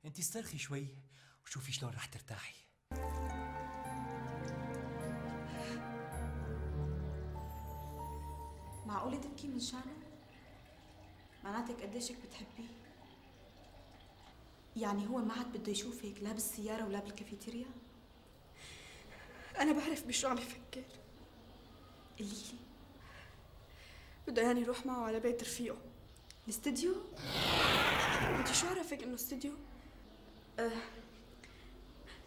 انت استرخي شوي وشوفي شلون رح ترتاحي. معقولة تبكي من شانه؟ معناتك قديشك بتحبيه؟ يعني هو ما عاد بده يشوفك لا بالسيارة ولا بالكافيتيريا؟ أنا بعرف بشو عم يفكر. قليلي. بده يعني يروح معه على بيت رفيقه. الاستديو؟ انتي شو عرفك انه استديو؟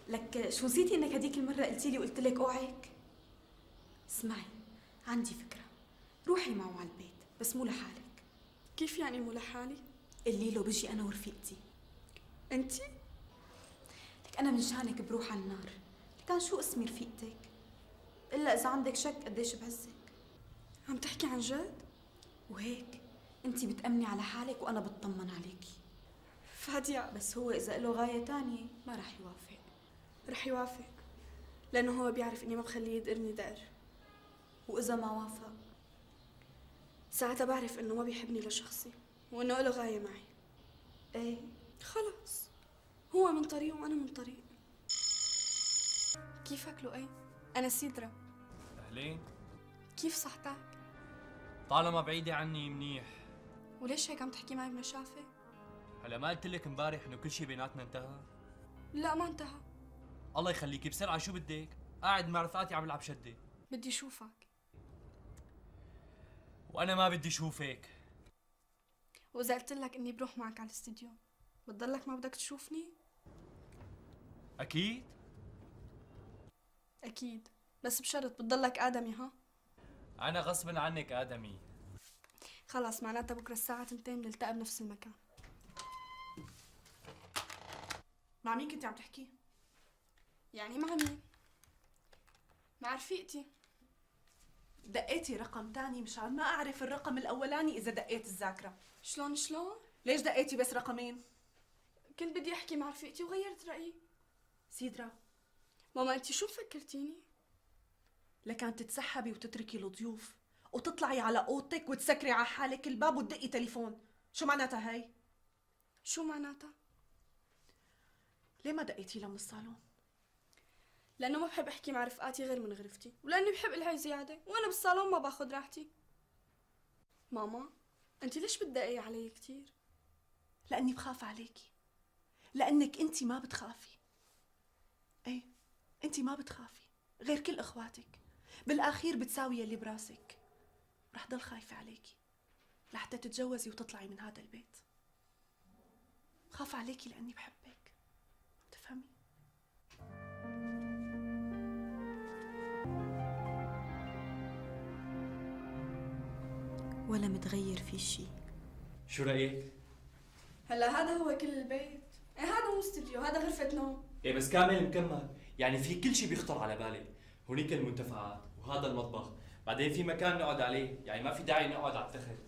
لك شو نسيتي انك هديك المرة قلتي لي وقلت لك اوعك؟ اسمعي، عندي فكرة. روحي معه على البيت بس مو لحالك. كيف يعني مو لحالي؟ قلي له بجي انا ورفيقتي. انتي؟ لك انا من شانك بروح على النار. كان شو اسمي رفيقتك؟ الا اذا عندك شك قديش بعزك. عم تحكي عن جد؟ وهيك انتي بتأمني على حالك وانا بطمن عليكي. فادية بس هو اذا له غاية تانية ما رح يوافق. رح يوافق، لانه هو بيعرف اني ما بخليه يدقرني دقر. واذا ما وافق؟ ساعتها بعرف انه ما بيحبني لشخصي وانه له غاية معي. ايه خلص، هو من طريق وانا من طريق. كيفك لؤي؟ انا سيدرا. اهلين. كيف صحتك؟ طالما بعيدة عني منيح. وليش هيك عم تحكي معي بنشافة؟ هلا ما قلت لك امبارح انه كل شيء بيناتنا انتهى؟ لا ما انتهى. الله يخليكي بسرعة شو بدك؟ قاعد مع رفقاتي عم بلعب شدة. بدي اشوفك. وانا ما بدي اشوفك. واذا قلت لك اني بروح معك على الاستديو بتضلك ما بدك تشوفني؟ اكيد. اكيد، بس بشرط بتضلك ادمي ها؟ انا غصبا عنك ادمي. خلص معناتها بكره الساعة 2 بنلتقى بنفس المكان. مع مين كنتي عم تحكي؟ يعني مع مين؟ مع رفيقتي. دقيتي رقم تاني مشان ما اعرف الرقم الاولاني اذا دقيت الذاكرة. شلون؟ ليش دقيتي بس رقمين؟ كنت بدي احكي مع رفيقتي وغيرت رأيي. سيدرا، ماما انتي شو مفكرتيني؟ لكان تتسحبي وتتركي الضيوف وتطلعي على اوضتك وتسكري على حالك الباب وتدقي تليفون. شو معناتها هي؟ شو معناتها؟ ليه ما دقيتي لها من الصالون؟ لانه ما بحب احكي مع رفقاتي غير من غرفتي، ولاني بحب الهي زياده وانا بالصالون ما باخذ راحتي. ماما انتي ليش بتدقي علي كثير؟ لاني بخاف عليكي، لانك انت ما بتخافي. ايه، انت ما بتخافي غير كل اخواتك. بالاخير بتساوي اللي براسك. رح ضل خايفه عليكي لحتى تتجوزي وتطلعي من هذا البيت. خاف عليكي لاني بحبك، تفهمي؟ ولا متغير في شيء. شو رأيك؟ هلا هذا هو كل البيت؟ ايه هذا مو استوديو، هذا غرفه نوم. ايه بس كامل مكمل، يعني في كل شيء بيخطر على بالك. هونيك المنتفعات وهذا المطبخ، بعدين في مكان نقعد عليه، يعني ما في داعي نقعد على التخت.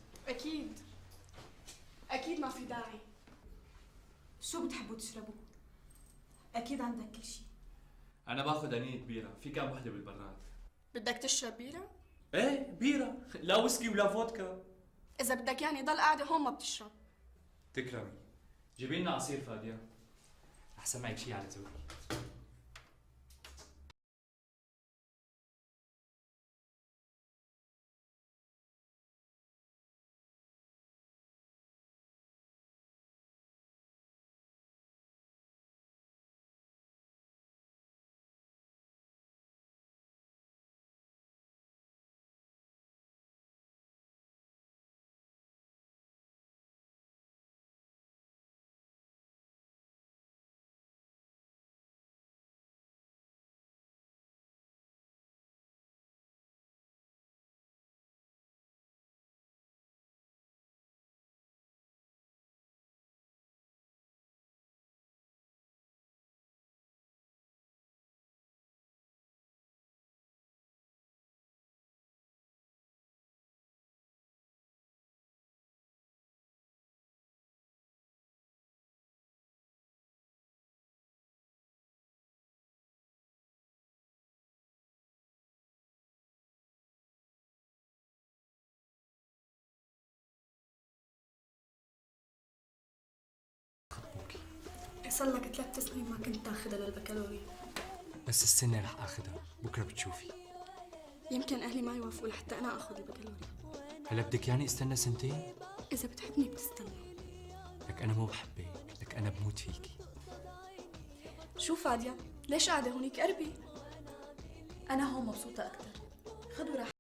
اكيد ما في داعي. شو بتحبوا تشربوا؟ اكيد عندك كل شيء. انا باخذ انية بيرة، في كام وحدة بالبراد. بدك تشرب بيره؟ ايه بيرة، لا ويسكي ولا فودكا. اذا بدك يعني ضل قاعده هون ما بتشرب. تكرمي. جيبي لنا عصير فادية. رح سمعك شيء على ذوقي. صار لك 3 سنين ما كنت تاخذها للبكالوريا. بس السنة رح اخذها، بكره بتشوفي. يمكن اهلي ما يوافقوا لحتى انا اخذ البكالوريا. هلا بدك يعني استنى سنتين؟ اذا بتحبني بتستنى. لك انا مو بحبك، لك انا بموت فيكي. شو فادية؟ ليش قاعدة هونيك؟ قربي. أنا هون مبسوطة أكتر. خدوا راحتكم.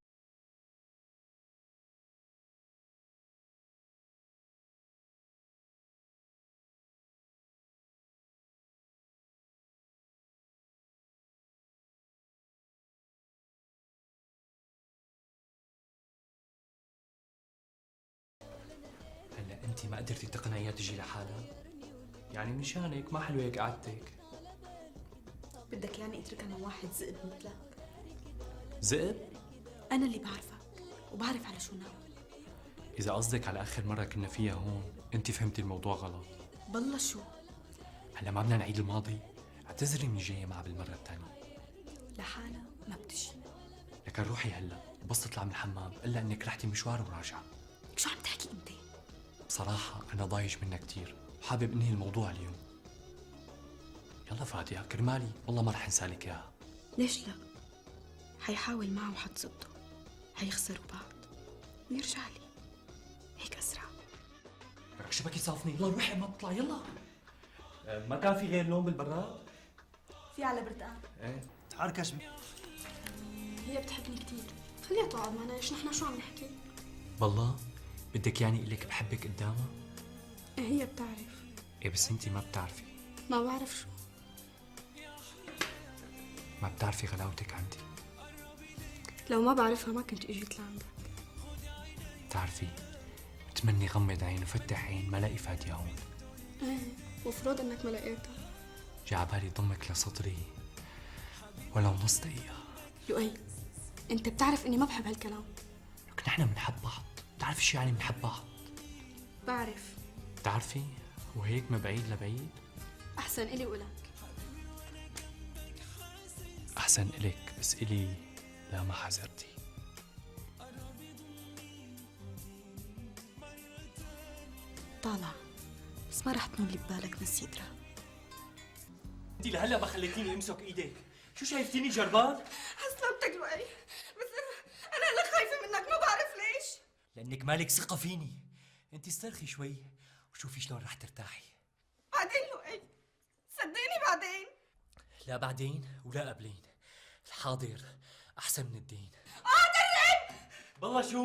هلا انت ما قدرتي تقنعيها تجي لحالها؟ يعني مشانك ما حلو هيك قعدتك. بدك يعني اتركها مع واحد ذئب مثلك؟ ذئب؟ أنا اللي بعرفك وبعرف على شو ناوي. إذا قصدك على آخر مرة كنا فيها هون، أنت فهمتي الموضوع غلط. بالله شو؟ هلا ما بدنا نعيد الماضي، اعتذري من الجاية معها بالمرة الثانية. لحالها ما بتجي. لكن روحي هلا، بس تطلع من الحمام، إلا إنك رحتي مشوار وراجعة. شو عم تحكي أنت؟ بصراحة أنا ضايج منها كثير، وحابب أنهي الموضوع اليوم. يلا فادية، كرمالي، والله ما رح أنسالك إياها. ليش لا؟ حيحاول معه وحتصده، حيخسروا بعض ويرجع لي، هيك أسرع. لك شبكي صافني، يلا روحي ما تطلع، يلا. ما كان في غير لون بالبراد؟ في على برتقان. ايه تحركش. هي بتحبني كثير، خليها تقعد معنا. ليش نحن شو عم نحكي؟ بالله بدك يعني اقول لك بحبك قدامها؟ إيه هي بتعرف. ايه بس انت ما بتعرفي. ما بعرف شو. ما بتعرفي غلاوتك عندي. لو ما بعرفها ما كنت اجيت لعندك. بتعرفي بتمني غمض عين وفتح عين ما لاقي فادية هون. ايه مفروض انك ما لقيتها. جا عبالي ضمك لصدري ولو نص دقيقة. لؤي انت بتعرف اني ما بحب هالكلام. لك نحن بنحب بعض، بتعرفي شو يعني بنحب بعض؟ بعرف. بتعرفي وهيك من بعيد لبعيد. احسن الي ولك. أحسن إلك بس إلي لا ما حذرتي. طالع بس ما رح تنول اللي ببالك من سيدرا. انت لهلا ما خليتيني امسك ايدك، شو شايفتيني جربان؟ حسلمتك لؤي، بس انا هلا خايفه منك ما بعرف ليش. لأنك مالك ثقة فيني. انت استرخي شوي وشوفي شلون رح ترتاحي. بعدين لؤي صدقني بعدين. لا بعدين ولا قبلين، الحاضر أحسن من الدين. درب. بالله شو؟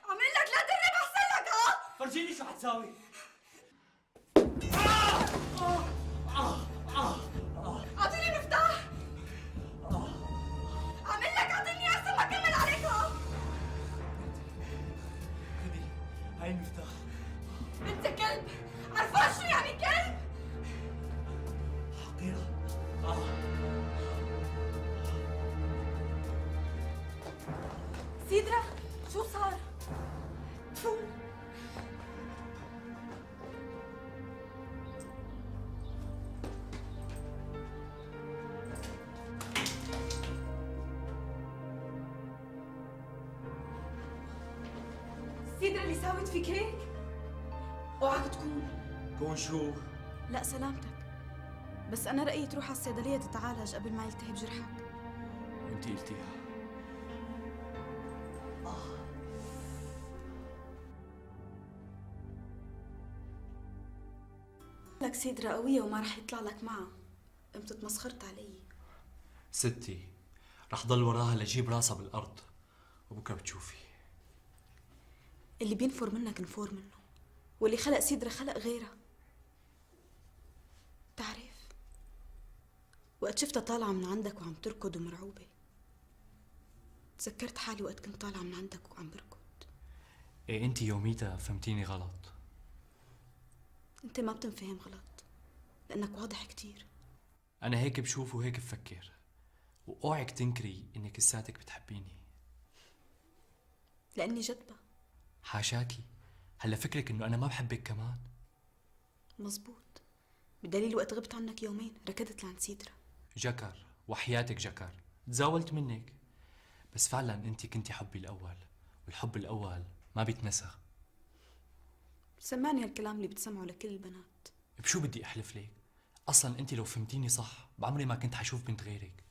عامل لك لا درب احسن لك. فرجيني شو حتساوي. اعطيني مفتاح. عامل لك اعطيني احسن ما كمل عليك. خدي هاي المفتاح. انت كلب، عرفان شو يعني كلب؟ حقيرة. سيدرا شو صار؟ شو؟ سيدرا اللي ساوت فيك هيك؟ اوعك تكون. كون شو؟ لا سلامتك، بس أنا رأيي تروح على الصيدلية تتعالج قبل ما يلتهب جرحك. انت قلتيها. لك سيدرا قوية وما رح يطلع لك معها، قمت تمسخرت علي. ستي رح ضل وراها لجيب راسها بالأرض وبكره بتشوفي. اللي بينفر منك نفور منه، واللي خلق سيدرا خلق غيرها. بتعرف وقت شفتها طالعة من عندك وعم تركض ومرعوبة، تذكرت حالي وقت كنت طالعة من عندك وعم بركض. ايه انت يوميتها فهمتيني غلط. انت ما بتنفهم غلط لأنك واضح كتير. أنا هيك بشوف وهيك بفكر، وأوعك تنكري إنك لساتك بتحبيني. لأني جذبة. حاشاكي، هلا فكرك إنه أنا ما بحبك كمان؟ مزبوط، بدليل وقت غبت عنك يومين ركضت لعند سيدرا. جكر وحياتك جكر، تزاولت منك. بس فعلا أنت كنتي حبي الأول، والحب الأول ما بيتنسى. سمعني هالكلام اللي بتسمعه لكل البنات. بشو بدي أحلف لك؟ اصلا انت لو فهمتيني صح بعمري ما كنت حشوف بنت غيرك.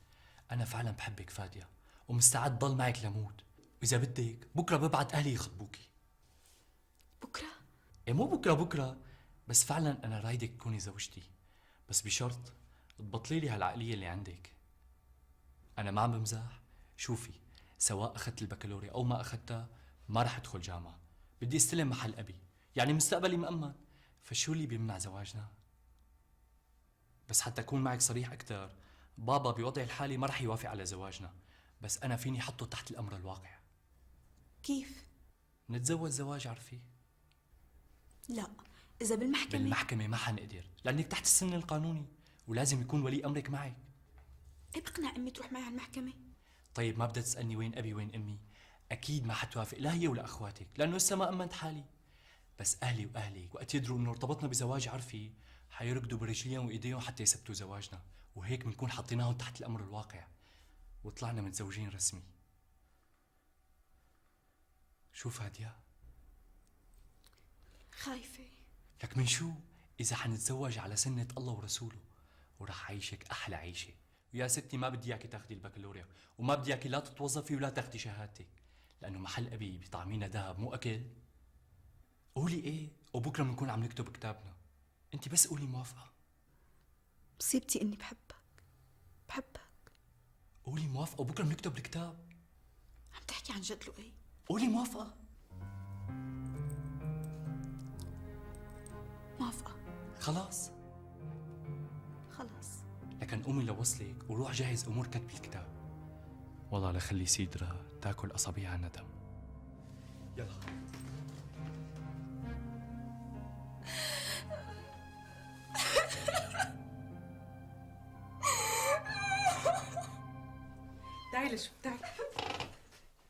انا فعلا بحبك فادية، ومستعد ضل معك لموت، واذا بدك بكره ببعت اهلي يخطبوكي. بكرة؟ إيه مو بكره، بس فعلا انا رايدك تكوني زوجتي، بس بشرط تبطلي لي هالعقليه اللي عندك. انا ما عم بمزح. شوفي، سواء اخذت البكالوريا او ما اخذتها ما رح ادخل جامعه، بدي استلم محل ابي، يعني مستقبلي مأمن، فشو اللي بيمنع زواجنا؟ بس حتى اكون معك صريح اكثر، بابا بوضعي الحالي ما رح يوافق على زواجنا، بس انا فيني حطه تحت الامر الواقع. كيف؟ نتزوج زواج عرفي؟ لا، إذا بالمحكمة. بالمحكمة ما حنقدر، لأنك تحت السن القانوني ولازم يكون ولي أمرك معك. إيه بقنع أمي تروح معي على المحكمة؟ طيب ما بدها تسألني وين أبي وين أمي؟ أكيد ما حتوافق لا هي ولا أخواتك، لأنه لسه ما أمنت حالي. بس أهلي وأهلك وقت يدروا إنه ارتبطنا بزواج عرفي حيركضوا برجليهم وإيديهم حتى يثبتوا زواجنا، وهيك بنكون حطيناهم تحت الأمر الواقع وطلعنا متزوجين رسمي. شو فادية؟ خايفة. لك من شو؟ إذا حنتزوج على سنة الله ورسوله ورح عيشك أحلى عيشة، ويا ستي ما بدي إياكي تاخدي البكالوريا، وما بدي إياكي لا تتوظفي ولا تاخدي شهادتك، لأنه محل أبي بيطعمينا ذهب مو أكل. قولي إيه وبكرة بنكون عم نكتب كتابنا، أنت بس قولي موافقة. مصيبتي إني بحبك. قولي موافقة وبكرة بنكتب الكتاب. عم تحكي عن جد لؤي؟ قولي موافقة. موافقة. خلاص. لكن قومي لوصلك وروح جهز أمور كتب الكتاب. والله لخلي سيدرا تاكل أصابيها ندم. يلا. تعالي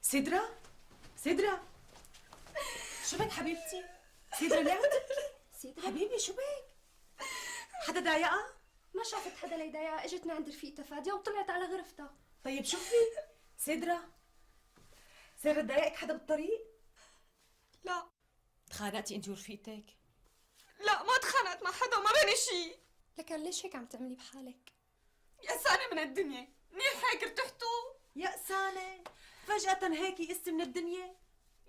سيدرا شو بك حبيبتي؟ سيدرا ليه عم تبكي؟ حبيبي شو بك؟ حدا ضايقها؟ ما شافت حدا ليضايقها، اجت من عند رفيقتها فادية وطلعت على غرفتها. طيب شوفي سيدرا ضايقك حدا بالطريق؟ لا. تخانقتي انت ورفيقتك؟ لا ما تخانقت مع حدا وما بيني شيء. لكن ليش هيك عم تعملي بحالك؟ يأسانة من الدنيا، منيح هيك ارتحتوا؟ يأسانة؟ فجأة هيك يئستي من الدنيا؟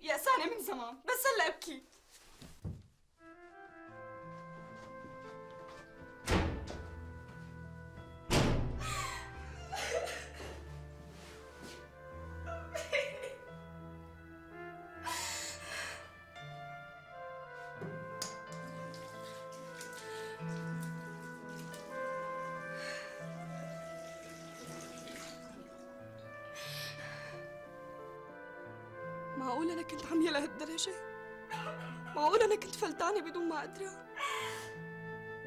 يأسانة من زمان، بس هلا ابكي. معقول أنا كنت عمية لهالدرجة؟ معقول أنا كنت فلتانة بدون ما أدري؟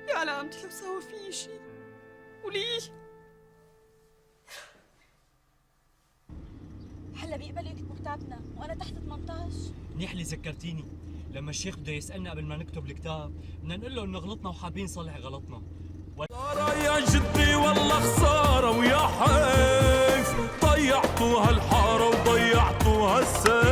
يا علامتي لو سوى فيي شي، وليه؟ هلا بيقبلوا يكتبوا كتابنا وأنا تحت 18. منيح اللي ذكرتيني، لما الشيخ بده يسألنا قبل ما نكتب الكتاب بدنا نقول له إنه غلطنا وحابين نصلح غلطنا. خسارة يا جدي والله خسارة ويا حيف، ضيعتوا هالحارة وضيعتوا هالسيف.